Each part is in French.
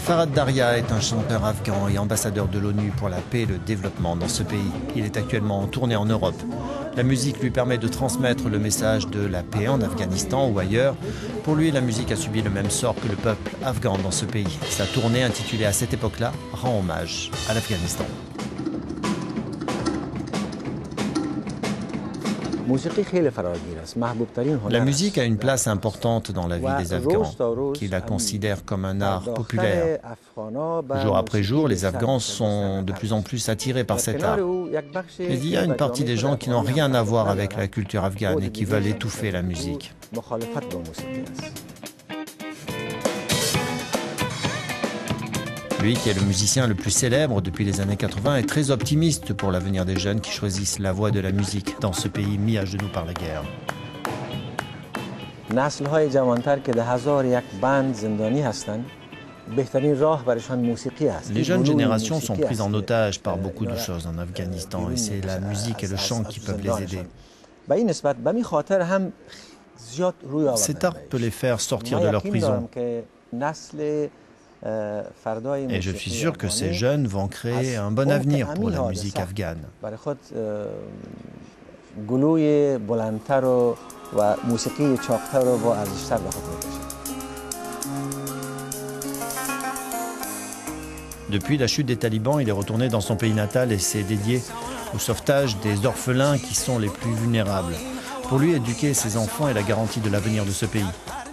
Farhad Daria est un chanteur afghan et ambassadeur de l'ONU pour la paix et le développement dans ce pays. Il est actuellement en tournée en Europe. La musique lui permet de transmettre le message de la paix en Afghanistan ou ailleurs. Pour lui, la musique a subi le même sort que le peuple afghan dans ce pays. Sa tournée, intitulée à cette époque-là, rend hommage à l'Afghanistan. La musique a une place importante dans la vie des Afghans, qui la considèrent comme un art populaire. Jour après jour, les Afghans sont de plus en plus attirés par cet art. Mais il y a une partie des gens qui n'ont rien à voir avec la culture afghane et qui veulent étouffer la musique. Lui, qui est le musicien le plus célèbre depuis les années 80, est très optimiste pour l'avenir des jeunes qui choisissent la voie de la musique dans ce pays mis à genoux par la guerre. Les jeunes générations sont prises en otage par beaucoup de choses en Afghanistan et c'est la musique et le chant qui peuvent les aider. Cet art peut les faire sortir de leur prison. Et je suis sûr que ces jeunes vont créer un bon avenir pour la musique afghane. Depuis la chute des talibans, il est retourné dans son pays natal et s'est dédié au sauvetage des orphelins qui sont les plus vulnérables. Pour lui, éduquer ses enfants est la garantie de l'avenir de ce pays.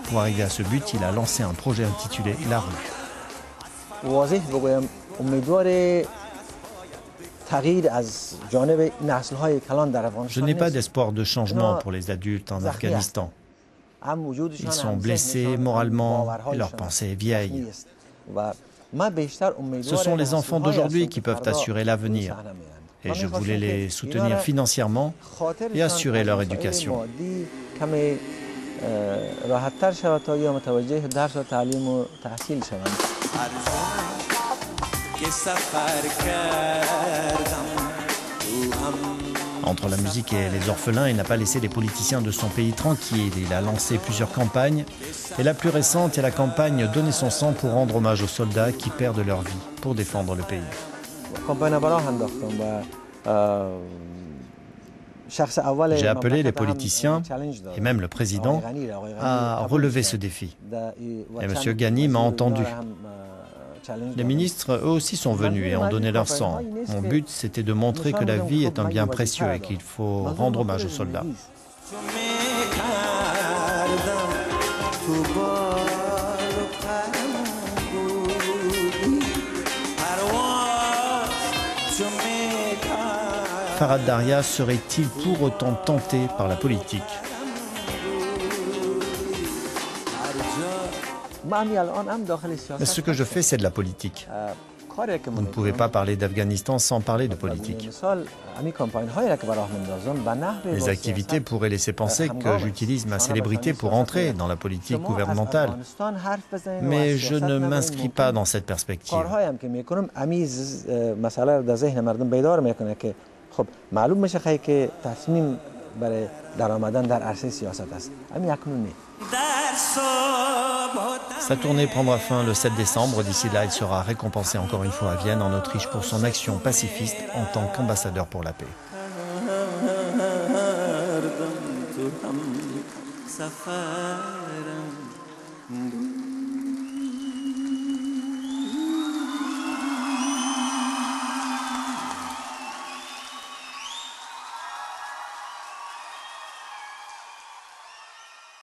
Pour arriver à ce but, il a lancé un projet intitulé La Rue. Je n'ai pas d'espoir de changement pour les adultes en Afghanistan. Ils sont blessés moralement et leur pensée est vieille. Ce sont les enfants d'aujourd'hui qui peuvent assurer l'avenir. Et je voulais les soutenir financièrement et assurer leur éducation. Entre la musique et les orphelins, il n'a pas laissé les politiciens de son pays tranquilles. Il a lancé plusieurs campagnes. Et la plus récente est la campagne « Donner son sang » pour rendre hommage aux soldats qui perdent leur vie pour défendre le pays. J'ai appelé les politiciens et même le président à relever ce défi. Et M. Ghani m'a entendu. Les ministres, eux aussi, sont venus et ont donné leur sang. Mon but, c'était de montrer que la vie est un bien précieux et qu'il faut rendre hommage aux soldats. Farhad Daria serait-il pour autant tenté par la politique ? Mais ce que je fais, c'est de la politique. Vous ne pouvez pas parler d'Afghanistan sans parler de politique. Les activités pourraient laisser penser que j'utilise ma célébrité pour entrer dans la politique gouvernementale. Mais je ne m'inscris pas dans cette perspective. Sa tournée prendra fin le 7 décembre. D'ici là, il sera récompensé encore une fois à Vienne, en Autriche, pour son action pacifiste en tant qu'ambassadeur pour la paix.